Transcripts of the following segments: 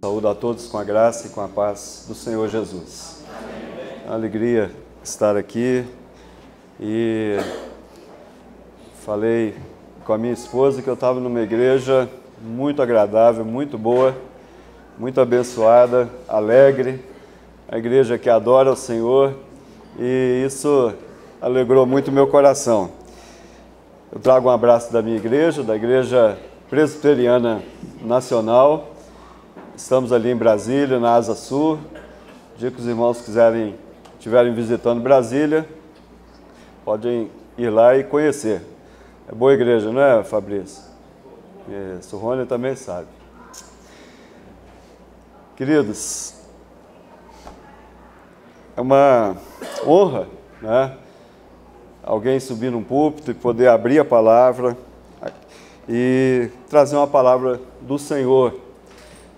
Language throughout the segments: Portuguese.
Saúdo a todos com a graça e com a paz do Senhor Jesus. É uma alegria estar aqui e falei com a minha esposa que eu estava numa igreja muito agradável, muito boa, muito abençoada, alegre, a igreja que adora o Senhor, e isso alegrou muito meu coração. Eu trago um abraço da minha igreja, da Igreja Presbiteriana Nacional. Estamos ali em Brasília, na Asa Sul. O dia que os irmãos estiverem visitando Brasília, podem ir lá e conhecer. É boa igreja, não é, Fabrício? Isso, o Rony também sabe. Queridos, é uma honra, né? Alguém subir num púlpito e poder abrir a palavra e trazer uma palavra do Senhor.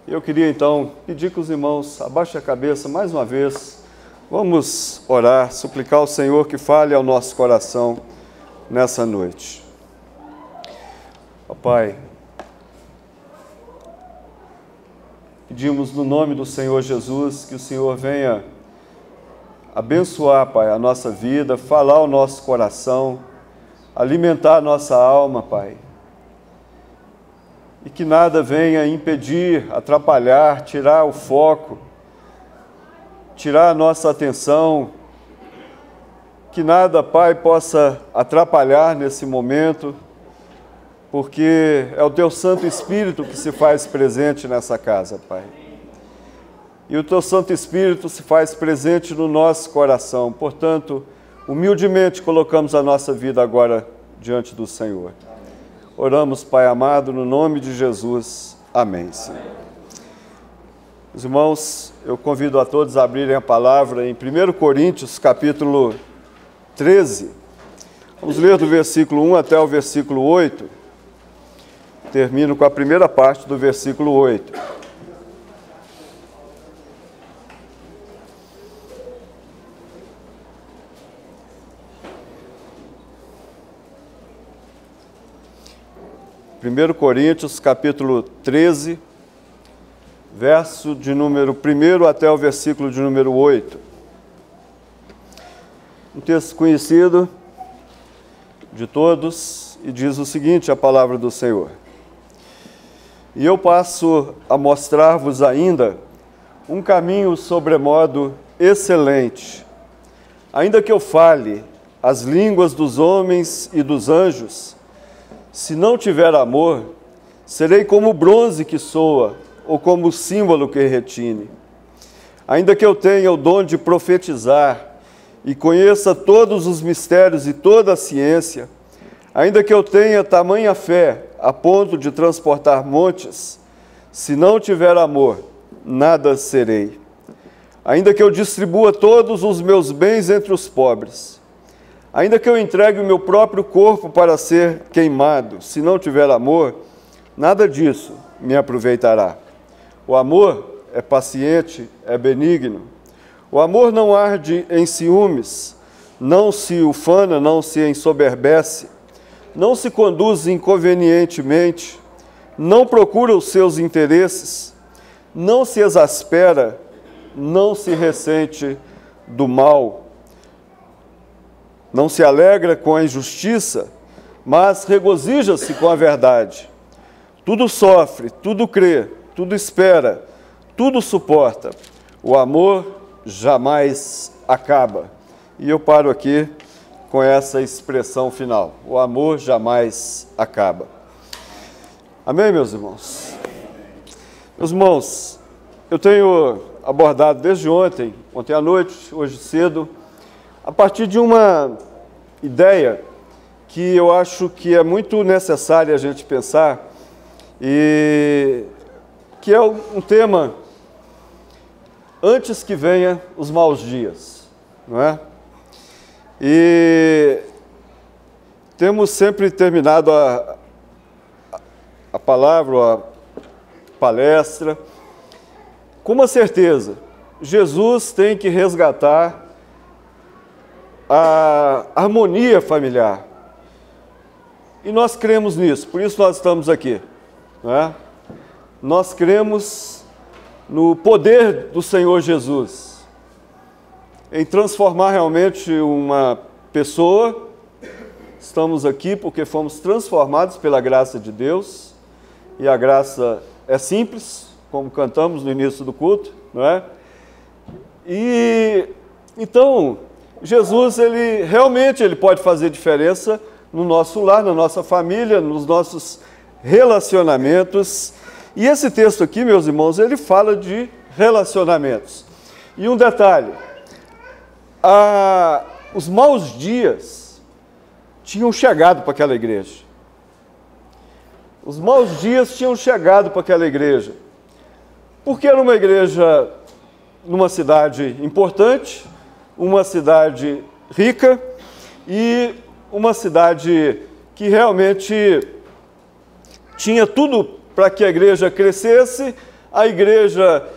Eu queria então pedir que os irmãos abaixem a cabeça mais uma vez. Vamos orar, suplicar ao Senhor que fale ao nosso coração nessa noite. Ó Pai, pedimos no nome do Senhor Jesus que o Senhor venha abençoar, Pai, a nossa vida, falar ao nosso coração, alimentar a nossa alma, Pai. E que nada venha impedir, atrapalhar, tirar o foco, tirar a nossa atenção. Que nada, Pai, possa atrapalhar nesse momento, porque é o Teu Santo Espírito que se faz presente nessa casa, Pai. E o Teu Santo Espírito se faz presente no nosso coração. Portanto, humildemente colocamos a nossa vida agora diante do Senhor. Oramos, Pai amado, no nome de Jesus. Amém, Senhor. Os irmãos, eu convido a todos a abrirem a palavra em 1 Coríntios, capítulo 13. Vamos ler do versículo 1 até o versículo 8. Termino com a primeira parte do versículo 8. 1 Coríntios, capítulo 13, verso de número 1 até o versículo de número 8. Um texto conhecido de todos e diz o seguinte, a palavra do Senhor. E eu passo a mostrar-vos ainda um caminho sobremodo excelente. Ainda que eu fale as línguas dos homens e dos anjos, se não tiver amor, serei como o bronze que soa, ou como o símbolo que retine. Ainda que eu tenha o dom de profetizar, e conheça todos os mistérios e toda a ciência, ainda que eu tenha tamanha fé, a ponto de transportar montes, se não tiver amor, nada serei. Ainda que eu distribua todos os meus bens entre os pobres, ainda que eu entregue o meu próprio corpo para ser queimado, se não tiver amor, nada disso me aproveitará. O amor é paciente, é benigno. O amor não arde em ciúmes, não se ufana, não se ensoberbece, não se conduz inconvenientemente, não procura os seus interesses, não se exaspera, não se ressente do mal, não se alegra com a injustiça, mas regozija-se com a verdade. Tudo sofre, tudo crê, tudo espera, tudo suporta. O amor jamais acaba. E eu paro aqui com essa expressão final. O amor jamais acaba. Amém, meus irmãos? Meus irmãos, eu tenho abordado desde ontem à noite, hoje cedo, a partir de uma ideia que eu acho que é muito necessária a gente pensar, e que é um tema antes que venha os maus dias, não é? E temos sempre terminado a palavra, a palestra, com uma certeza: Jesus tem que resgatar a harmonia familiar. E nós cremos nisso, por isso nós estamos aqui, não é? nós cremos no poder do Senhor Jesus, em transformar realmente uma pessoa. Estamos aqui porque fomos transformados pela graça de Deus, e a graça é simples, como cantamos no início do culto, não é? E então, Jesus, ele realmente pode fazer diferença no nosso lar, na nossa família, nos nossos relacionamentos. E esse texto aqui, meus irmãos, ele fala de relacionamentos. E um detalhe, os maus dias tinham chegado para aquela igreja. Os maus dias tinham chegado para aquela igreja. Porque era uma igreja numa cidade importante, uma cidade rica e uma cidade que realmente tinha tudo para que a igreja crescesse. A igreja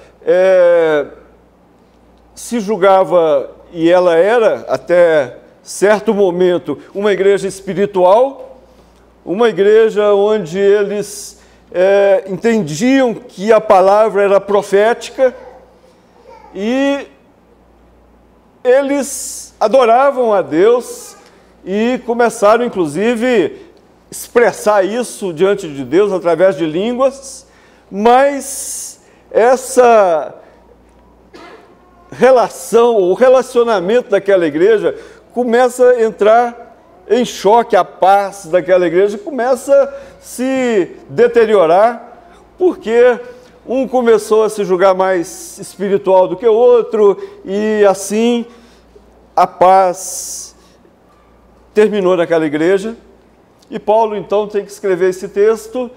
se julgava, e ela era até certo momento, uma igreja espiritual, uma igreja onde eles entendiam que a palavra era profética, e eles adoravam a Deus e começaram, inclusive, expressar isso diante de Deus através de línguas, mas essa relação, o relacionamento daquela igreja começa a entrar em choque, a paz daquela igreja começa a se deteriorar, porque um começou a se julgar mais espiritual do que o outro, e assim a paz terminou naquela igreja. E Paulo, então, tem que escrever esse texto,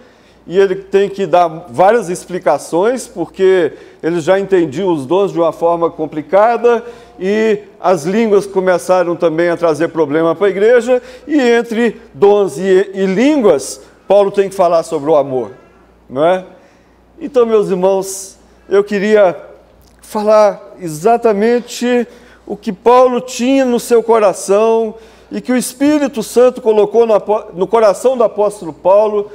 e ele tem que dar várias explicações, porque ele já entendia os dons de uma forma complicada, e as línguas começaram também a trazer problema para a igreja, e entre dons e línguas, Paulo tem que falar sobre o amor, não é? Então, meus irmãos, eu queria falar exatamente o que Paulo tinha no seu coração e que o Espírito Santo colocou no coração do apóstolo Paulo,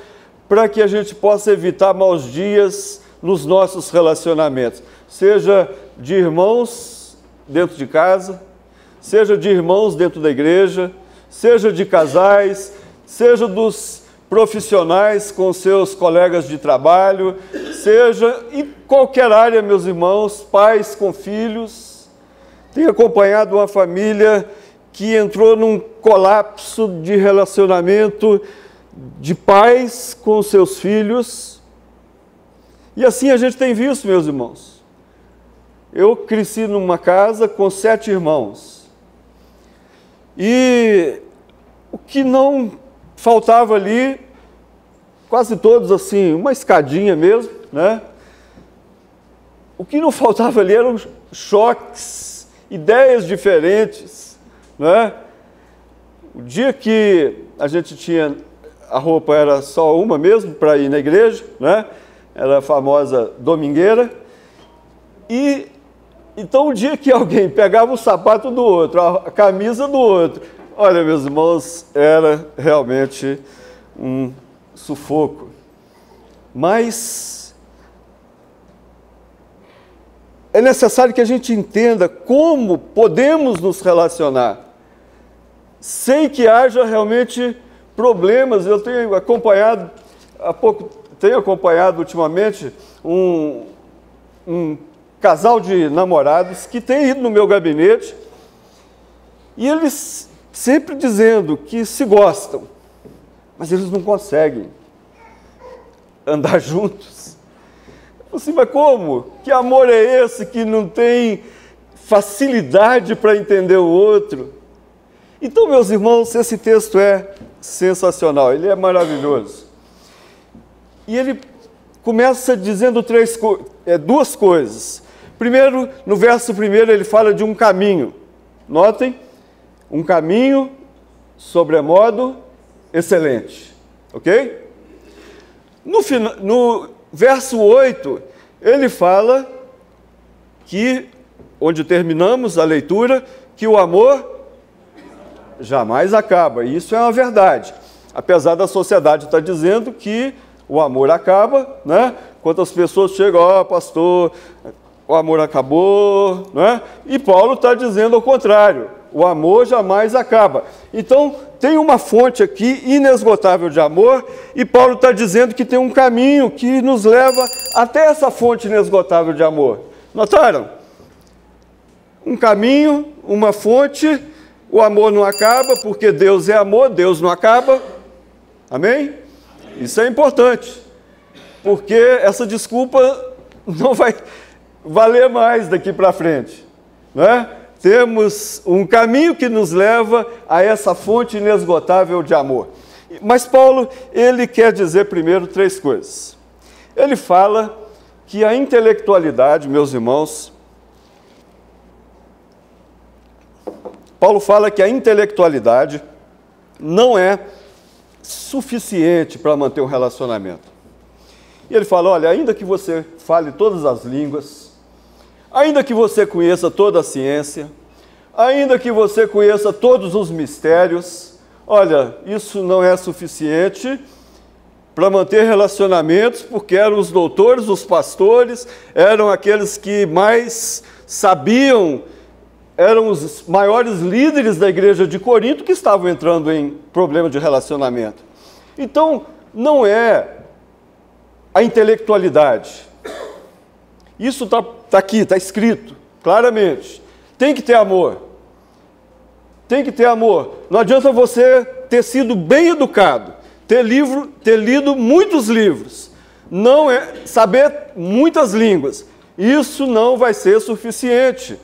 para que a gente possa evitar maus dias nos nossos relacionamentos, seja de irmãos dentro de casa, seja de irmãos dentro da igreja, seja de casais, seja dos profissionais com seus colegas de trabalho, seja em qualquer área, meus irmãos, pais com filhos. Tenho acompanhado uma família que entrou num colapso de relacionamento de pais com seus filhos. E assim a gente tem visto, meus irmãos. Eu cresci numa casa com 7 irmãos. E o que não faltava ali, quase todos assim, uma escadinha mesmo, né? O que não faltava ali eram choques, ideias diferentes, né? O dia que a gente tinha, a roupa era só uma mesmo para ir na igreja, né? Era a famosa domingueira. E então o dia que alguém pegava o sapato do outro, a camisa do outro, olha, meus irmãos, era realmente um sufoco. Mas é necessário que a gente entenda como podemos nos relacionar sem que haja realmente problemas. Eu tenho acompanhado, ultimamente um casal de namorados que tem ido no meu gabinete, e eles sempre dizendo que se gostam, mas eles não conseguem andar juntos. Assim, mas como? Que amor é esse que não tem facilidade para entender o outro? Então, meus irmãos, esse texto é sensacional, ele é maravilhoso. E ele começa dizendo duas coisas. Primeiro, no verso 1, ele fala de um caminho. Notem, um caminho sobremodo excelente. Ok? No verso 8, ele fala que, onde terminamos a leitura, que o amor jamais acaba. E isso é uma verdade. Apesar da sociedade estar dizendo que o amor acaba, né? Quantas pessoas chegam, pastor, o amor acabou, não é? E Paulo está dizendo ao contrário, o amor jamais acaba. Então, tem uma fonte aqui inesgotável de amor, e Paulo está dizendo que tem um caminho que nos leva até essa fonte inesgotável de amor. Notaram? Um caminho, uma fonte, o amor não acaba, porque Deus é amor, Deus não acaba. Amém? Isso é importante, porque essa desculpa não vai valer mais daqui para frente, não é? Temos um caminho que nos leva a essa fonte inesgotável de amor. Mas Paulo, ele quer dizer primeiro 3 coisas. Ele fala que a intelectualidade, meus irmãos, Paulo fala que a intelectualidade não é suficiente para manter um relacionamento. E ele fala, olha, ainda que você fale todas as línguas, ainda que você conheça toda a ciência, ainda que você conheça todos os mistérios, olha, isso não é suficiente para manter relacionamentos, porque eram os doutores, os pastores, eram aqueles que mais sabiam, eram os maiores líderes da igreja de Corinto que estavam entrando em problema de relacionamento. Então, não é a intelectualidade. Isso está aqui, está escrito claramente. Tem que ter amor. Tem que ter amor. Não adianta você ter sido bem educado, ter lido muitos livros, não é saber muitas línguas. Isso não vai ser suficiente.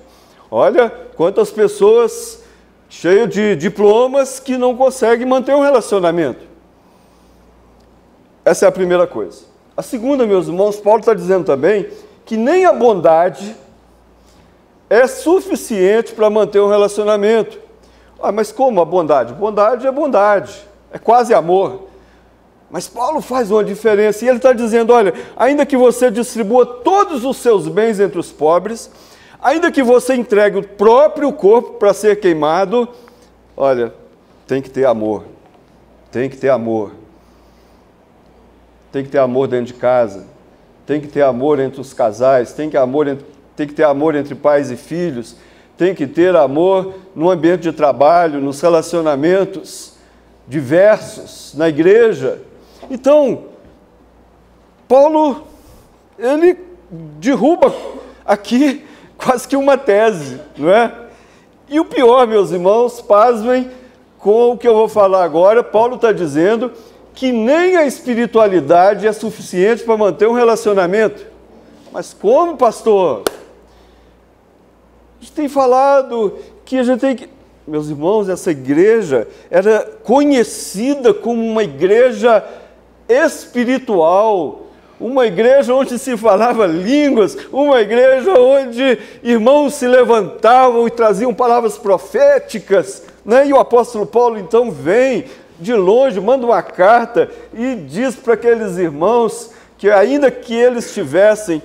Olha quantas pessoas cheias de diplomas que não conseguem manter um relacionamento. Essa é a primeira coisa. A segunda, meus irmãos, Paulo está dizendo também que nem a bondade é suficiente para manter um relacionamento. Ah, mas como a bondade? Bondade é bondade, é quase amor. Mas Paulo faz uma diferença e ele está dizendo, olha, ainda que você distribua todos os seus bens entre os pobres, ainda que você entregue o próprio corpo para ser queimado, olha, tem que ter amor, tem que ter amor. Tem que ter amor dentro de casa, tem que ter amor entre os casais, tem que ter amor entre pais e filhos, tem que ter amor no ambiente de trabalho, nos relacionamentos diversos, na igreja. Então, Paulo, ele derruba aqui quase que uma tese, não é? E o pior, meus irmãos, pasmem com o que eu vou falar agora, Paulo está dizendo que nem a espiritualidade é suficiente para manter um relacionamento. Mas como, pastor? A gente tem falado que a gente tem que... Meus irmãos, essa igreja era conhecida como uma igreja espiritual, uma igreja onde se falava línguas, uma igreja onde irmãos se levantavam e traziam palavras proféticas, né? E o apóstolo Paulo então vem de longe, manda uma carta e diz para aqueles irmãos que ainda que eles tivessem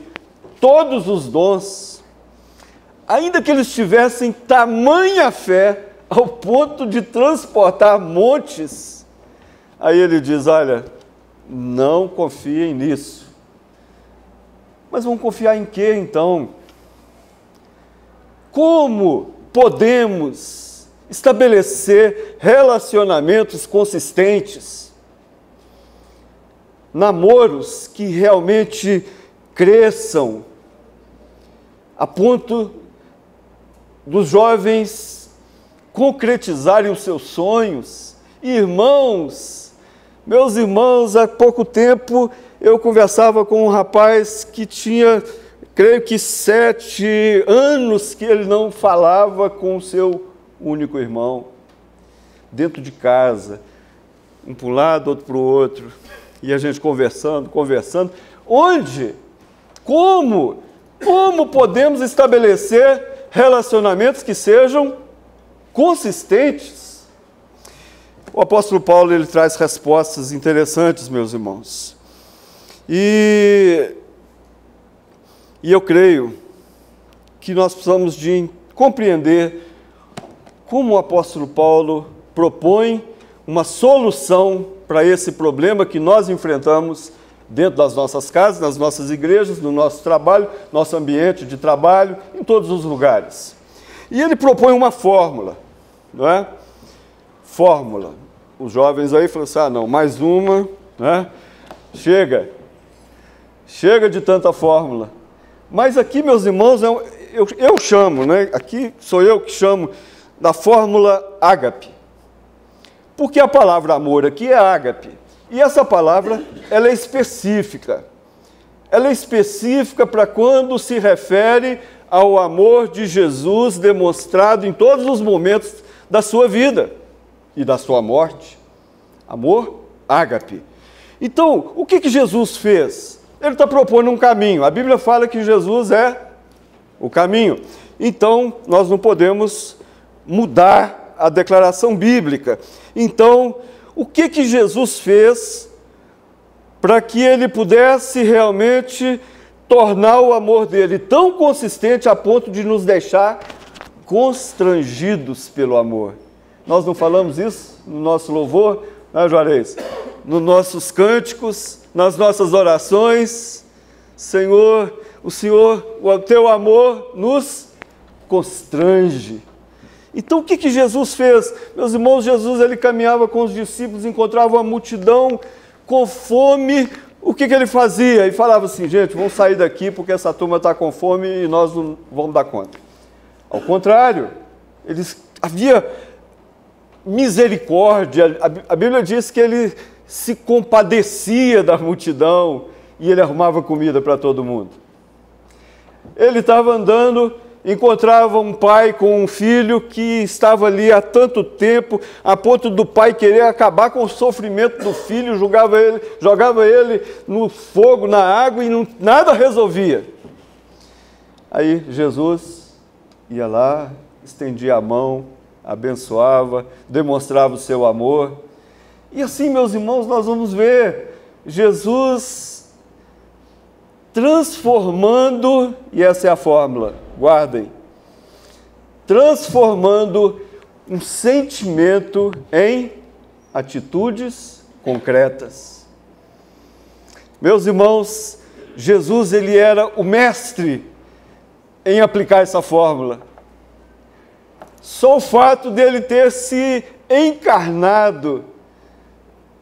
todos os dons, ainda que eles tivessem tamanha fé ao ponto de transportar montes, aí ele diz, olha, não confiem nisso. Mas vão confiar em quê então? Como podemos estabelecer relacionamentos consistentes, namoros que realmente cresçam, a ponto dos jovens concretizarem os seus sonhos? Irmãos, meus irmãos, há pouco tempo eu conversava com um rapaz que tinha, creio que 7 anos que ele não falava com o seu único irmão, dentro de casa, um para um lado, outro para o outro, e a gente conversando. Onde? Como podemos estabelecer relacionamentos que sejam consistentes? O apóstolo Paulo, ele traz respostas interessantes, meus irmãos. E eu creio que nós precisamos de compreender como o apóstolo Paulo propõe uma solução para esse problema que nós enfrentamos dentro das nossas casas, nas nossas igrejas, no nosso trabalho, nosso ambiente de trabalho, em todos os lugares. E ele propõe uma fórmula, não é? Fórmula. Os jovens aí falam assim, não, mais uma, né? Chega de tanta fórmula. Mas aqui, meus irmãos, eu chamo, né? Aqui sou eu que chamo da fórmula ágape. Porque a palavra amor aqui é ágape. E essa palavra, ela é específica. Ela é específica para quando se refere ao amor de Jesus demonstrado em todos os momentos da sua vida e da sua morte. Amor ágape. Então, o que Jesus fez? Ele está propondo um caminho. A Bíblia fala que Jesus é o caminho. Então, nós não podemos mudar a declaração bíblica. Então, o que Jesus fez para que ele pudesse realmente tornar o amor dele tão consistente a ponto de nos deixar constrangidos pelo amor? Nós não falamos isso no nosso louvor, né, Juarez? Nos nossos cânticos, nas nossas orações. Senhor, o teu amor nos constrange. Então, o que Jesus fez? Meus irmãos, Jesus ele caminhava com os discípulos, encontrava uma multidão com fome. O que ele fazia? E falava assim, gente, vamos sair daqui porque essa turma está com fome e nós não vamos dar conta. Ao contrário, havia misericórdia. A Bíblia diz que ele se compadecia da multidão e ele arrumava comida para todo mundo. Ele estava andando, encontrava um pai com um filho que estava ali há tanto tempo, a ponto do pai querer acabar com o sofrimento do filho, jogava ele no fogo, na água e nada resolvia. Aí Jesus ia lá, estendia a mão, abençoava, demonstrava o seu amor. E assim, meus irmãos, nós vamos ver Jesus transformando, e essa é a fórmula, guardem, transformando um sentimento em atitudes concretas. Meus irmãos, Jesus ele era o mestre em aplicar essa fórmula. Só o fato dele ter se encarnado,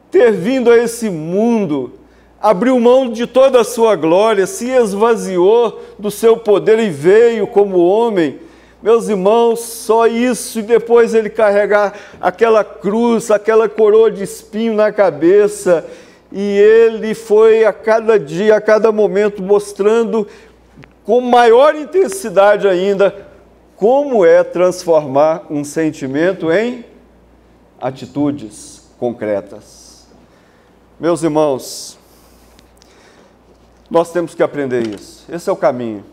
ter vindo a esse mundo, abriu mão de toda a sua glória, se esvaziou do seu poder e veio como homem. Meus irmãos, só isso, e depois ele carregar aquela cruz, aquela coroa de espinho na cabeça, e ele foi a cada dia, a cada momento, mostrando com maior intensidade ainda como é transformar um sentimento em atitudes concretas. Meus irmãos, nós temos que aprender isso. Esse é o caminho.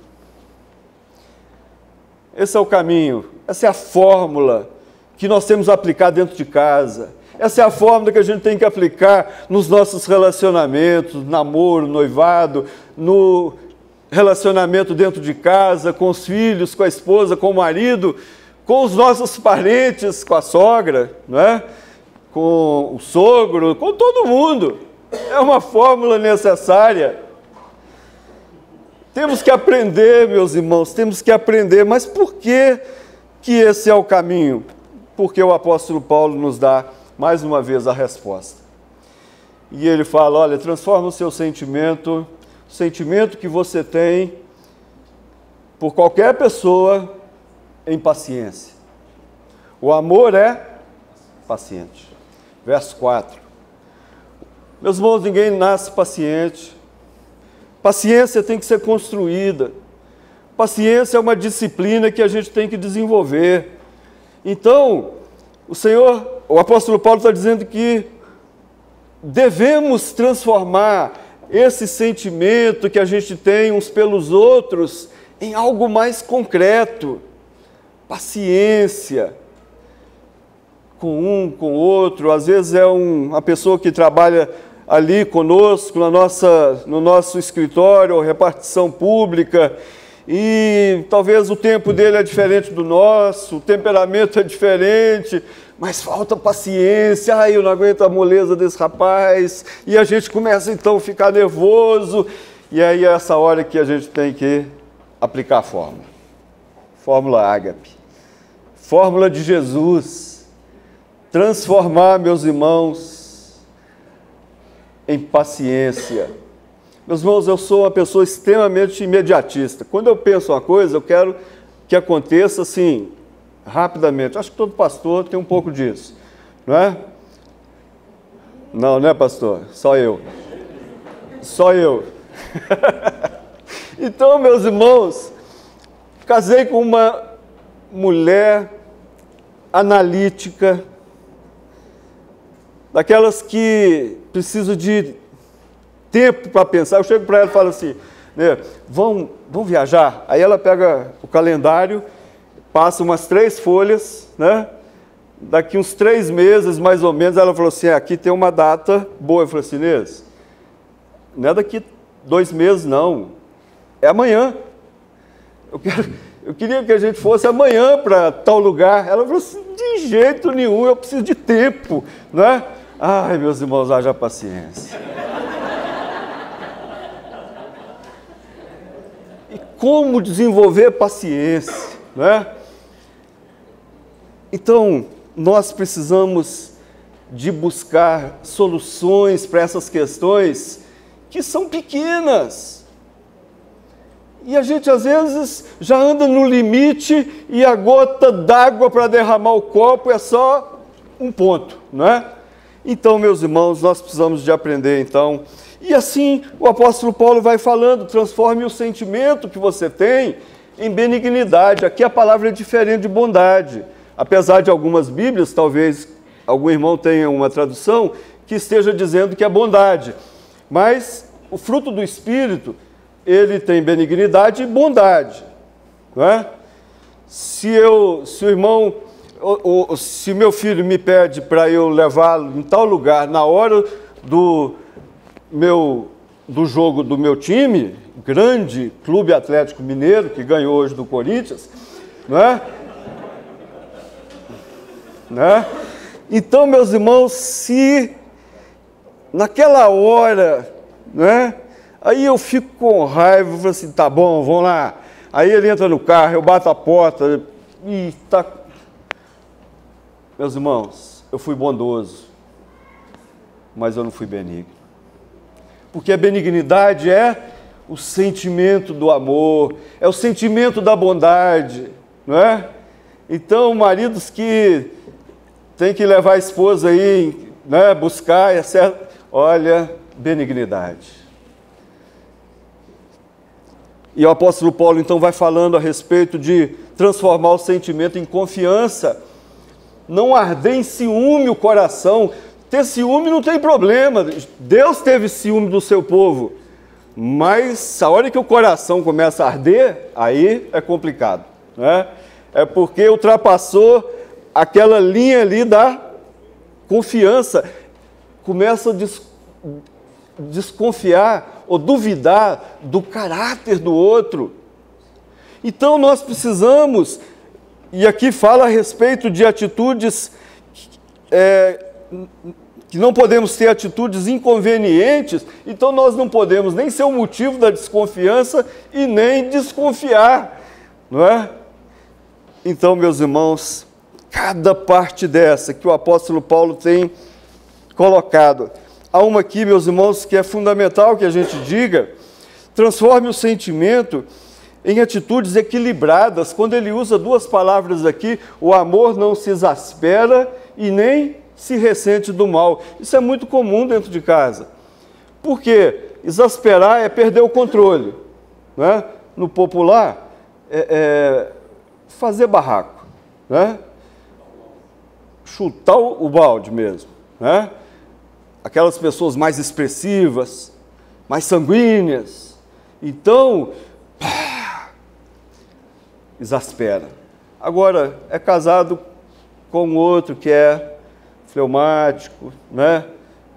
Esse é o caminho. Essa é a fórmula que nós temos que aplicar dentro de casa. Essa é a fórmula que a gente tem que aplicar nos nossos relacionamentos, namoro, noivado, no relacionamento dentro de casa, com os filhos, com a esposa, com o marido, com os nossos parentes, com a sogra, não é? Com o sogro, com todo mundo. É uma fórmula necessária. Temos que aprender, meus irmãos, temos que aprender. Mas por que esse é o caminho? Porque o apóstolo Paulo nos dá, mais uma vez, a resposta. E ele fala, olha, transforma o seu sentimento, o sentimento que você tem por qualquer pessoa, em paciência. O amor é paciente. Verso 4. Meus irmãos, ninguém nasce paciente. Paciência tem que ser construída. Paciência é uma disciplina que a gente tem que desenvolver. Então, o apóstolo Paulo está dizendo que devemos transformar esse sentimento que a gente tem uns pelos outros em algo mais concreto. Paciência com um, com o outro. Às vezes é uma pessoa que trabalha ali conosco, no nosso escritório, ou repartição pública, e talvez o tempo dele é diferente do nosso, o temperamento é diferente, mas falta paciência, ai, eu não aguento a moleza desse rapaz, e a gente começa então a ficar nervoso, e aí é essa hora que a gente tem que aplicar a fórmula. Fórmula ágape. Fórmula de Jesus. Transformar, meus irmãos, em paciência. Meus irmãos, eu sou uma pessoa extremamente imediatista. Quando eu penso uma coisa, eu quero que aconteça assim, rapidamente. Acho que todo pastor tem um pouco disso, não é? Não, né, pastor? Só eu. Só eu. Então, meus irmãos, casei com uma mulher analítica, daquelas que precisam de tempo para pensar. Eu chego para ela e falo assim, né, vamos viajar? Aí ela pega o calendário, passa umas 3 folhas, né? Daqui uns 3 meses, mais ou menos, ela falou assim, aqui tem uma data boa. Eu falei assim, Inês, não é daqui 2 meses, não. É amanhã. Eu queria que a gente fosse amanhã para tal lugar. Ela falou assim, de jeito nenhum, eu preciso de tempo, né? Ai, meus irmãos, haja paciência. E como desenvolver paciência, né? Então, nós precisamos de buscar soluções para essas questões que são pequenas. E a gente, às vezes, já anda no limite e a gota d'água para derramar o copo é só um ponto, não é? Então, meus irmãos, nós precisamos de aprender, então. E assim, o apóstolo Paulo vai falando, transforme o sentimento que você tem em benignidade. Aqui a palavra é diferente de bondade. Apesar de algumas Bíblias, talvez algum irmão tenha uma tradução que esteja dizendo que é bondade. Mas o fruto do Espírito, ele tem benignidade e bondade, não é? Se o irmão, se meu filho me pede para eu levá-lo em tal lugar, na hora do jogo do meu time, grande Clube Atlético Mineiro, que ganhou hoje do Corinthians, não é? Né? Então, meus irmãos, se naquela hora, né, aí eu fico com raiva, eu falo assim, tá bom, vamos lá. Aí ele entra no carro, eu bato a porta e tá... Meus irmãos, eu fui bondoso, mas eu não fui benigno. Porque a benignidade é o sentimento do amor, é o sentimento da bondade, não é? Então, maridos que têm que levar a esposa aí, né, buscar, olha, benignidade. E o apóstolo Paulo, então, vai falando a respeito de transformar o sentimento em confiança. Não arder em ciúme o coração. Ter ciúme não tem problema. Deus teve ciúme do seu povo. Mas a hora que o coração começa a arder, aí é complicado, né? É porque ultrapassou aquela linha ali da confiança. Começa a desconfiar ou duvidar do caráter do outro. Então nós precisamos, e aqui fala a respeito de atitudes, que não podemos ter atitudes inconvenientes, então nós não podemos nem ser o motivo da desconfiança e nem desconfiar, não é? Então, meus irmãos, cada parte dessa que o apóstolo Paulo tem colocado, há uma aqui, meus irmãos, que é fundamental que a gente diga, transforme o sentimento em atitudes equilibradas. Quando ele usa 2 palavras aqui, o amor não se exaspera e nem se ressente do mal. Isso é muito comum dentro de casa. Por quê? Exasperar é perder o controle, né? No popular, fazer barraco, né? Chutar o balde mesmo, né? Aquelas pessoas mais expressivas, mais sanguíneas. Então, exaspera. Agora, é casado com outro que é fleumático, né?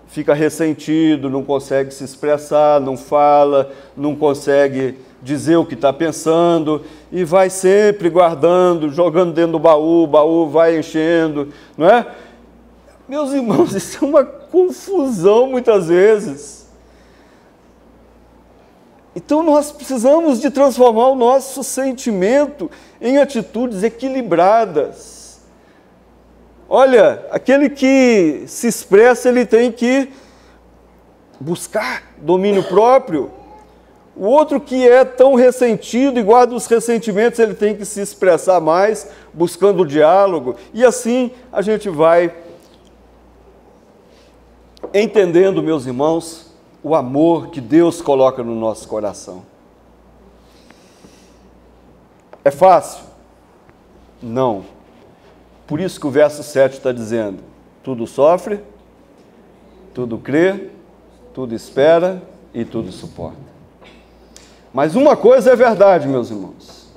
Fica ressentido, não consegue se expressar, não fala, não consegue dizer o que está pensando, e vai sempre guardando, jogando dentro do baú, o baú vai enchendo, não é? Meus irmãos, isso é uma confusão muitas vezes. Então nós precisamos de transformar o nosso sentimento em atitudes equilibradas. Olha, aquele que se expressa, ele tem que buscar domínio próprio. O outro que é tão ressentido e guarda os ressentimentos, ele tem que se expressar mais, buscando o diálogo. E assim a gente vai entendendo, meus irmãos, o amor que Deus coloca no nosso coração. É fácil? Não. Por isso que o verso 7 está dizendo: tudo sofre, tudo crê, tudo espera e tudo suporta. Mas uma coisa é verdade, meus irmãos: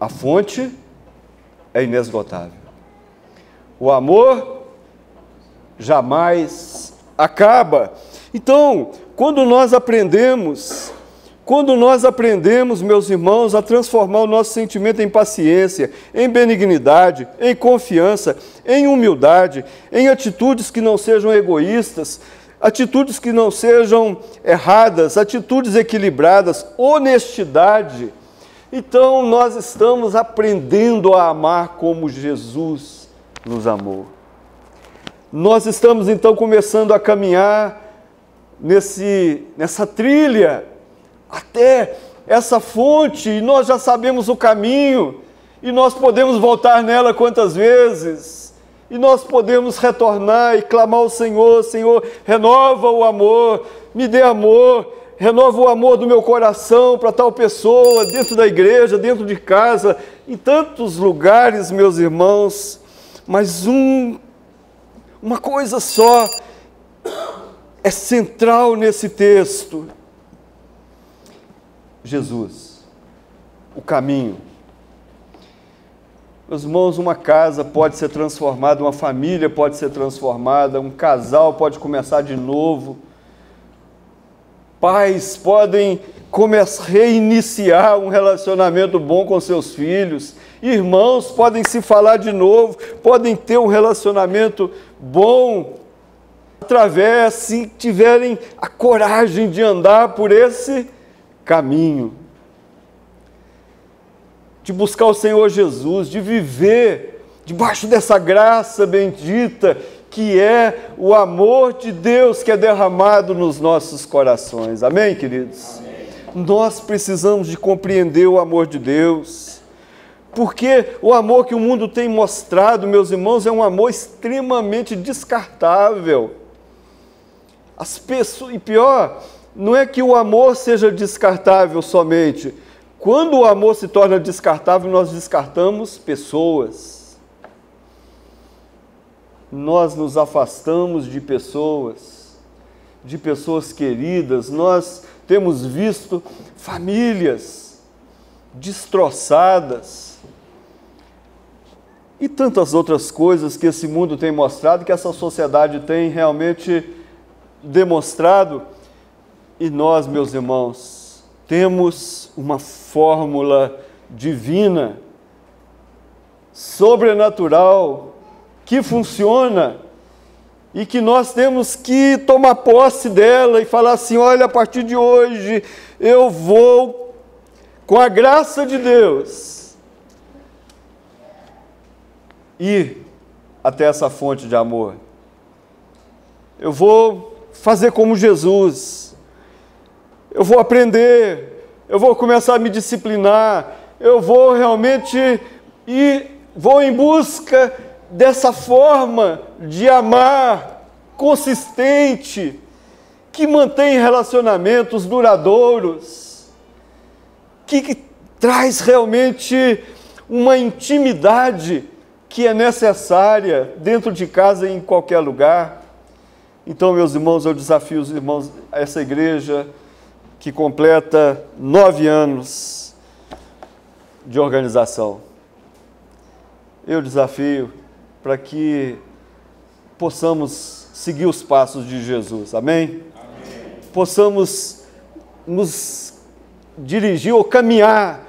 a fonte é inesgotável. O amor jamais acaba. Então, quando nós aprendemos, meus irmãos, a transformar o nosso sentimento em paciência, em benignidade, em confiança, em humildade, em atitudes que não sejam egoístas, atitudes que não sejam erradas, atitudes equilibradas, honestidade, então nós estamos aprendendo a amar como Jesus nos amou. Nós estamos então começando a caminhar nessa trilha até essa fonte, e nós já sabemos o caminho, e nós podemos voltar nela quantas vezes, e nós podemos retornar e clamar ao Senhor: Senhor, renova o amor, me dê amor, renova o amor do meu coração para tal pessoa, dentro da igreja, dentro de casa, em tantos lugares, meus irmãos. Mas uma coisa só é central nesse texto: Jesus, o caminho. Meus irmãos, uma casa pode ser transformada, uma família pode ser transformada, um casal pode começar de novo, pais podem reiniciar um relacionamento bom com seus filhos, irmãos podem se falar de novo, podem ter um relacionamento bom, através, se tiverem a coragem de andar por esse caminho, de buscar o Senhor Jesus, de viver debaixo dessa graça bendita que é o amor de Deus que é derramado nos nossos corações. Amém, queridos? Amém. Nós precisamos de compreender o amor de Deus, porque o amor que o mundo tem mostrado, meus irmãos, é um amor extremamente descartável. As pessoas, e pior, não é que o amor seja descartável somente. Quando o amor se torna descartável, nós descartamos pessoas. Nós nos afastamos de pessoas queridas. Nós temos visto famílias destroçadas e tantas outras coisas que esse mundo tem mostrado, que essa sociedade tem realmente demonstrado. E nós, meus irmãos, temos uma fórmula divina, sobrenatural, que funciona e que nós temos que tomar posse dela e falar assim: olha, a partir de hoje eu vou, com a graça de Deus, ir até essa fonte de amor. Eu vou fazer como Jesus. Eu vou aprender, eu vou começar a me disciplinar, eu vou realmente vou em busca dessa forma de amar consistente, que mantém relacionamentos duradouros, que traz realmente uma intimidade que é necessária dentro de casa e em qualquer lugar. Então, meus irmãos, eu desafio os irmãos, essa igreja que completa 9 anos de organização. Eu desafio para que possamos seguir os passos de Jesus, amém? Amém. Possamos nos dirigir ou caminhar.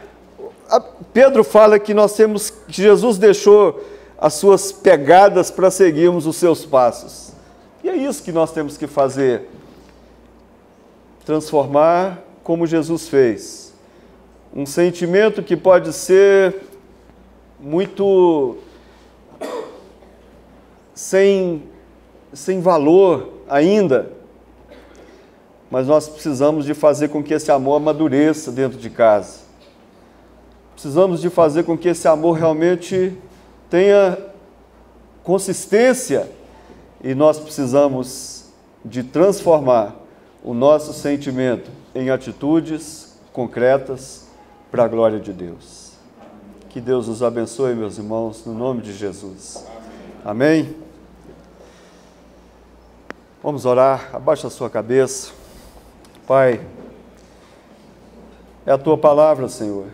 Pedro fala que que Jesus deixou as suas pegadas para seguirmos os seus passos. E é isso que nós temos que fazer. Transformar como Jesus fez. Um sentimento que pode ser muito sem valor ainda, mas nós precisamos de fazer com que esse amor amadureça dentro de casa. Precisamos de fazer com que esse amor realmente tenha consistência, e nós precisamos de transformar o nosso sentimento em atitudes concretas para a glória de Deus. Que Deus nos abençoe, meus irmãos, no nome de Jesus. Amém? Vamos orar. Abaixa a sua cabeça. Pai, é a Tua palavra, Senhor.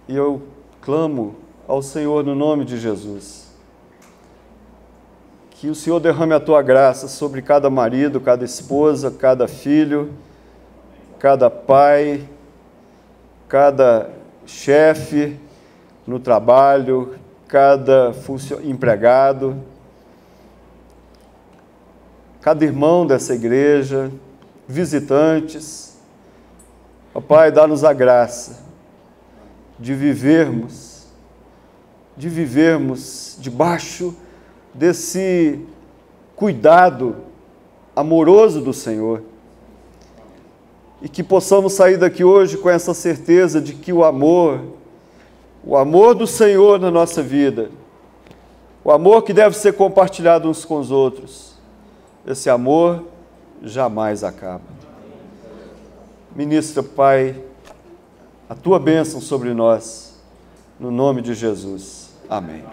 E eu clamo ao Senhor no nome de Jesus. Que o Senhor derrame a Tua graça sobre cada marido, cada esposa, cada filho, cada pai, cada chefe no trabalho, cada empregado, cada irmão dessa igreja, visitantes. Ó Pai, dá-nos a graça de vivermos debaixo desse cuidado amoroso do Senhor, e que possamos sair daqui hoje com essa certeza de que o amor do Senhor na nossa vida, o amor que deve ser compartilhado uns com os outros, esse amor jamais acaba. Ministra, Pai, a Tua bênção sobre nós, no nome de Jesus. Amém.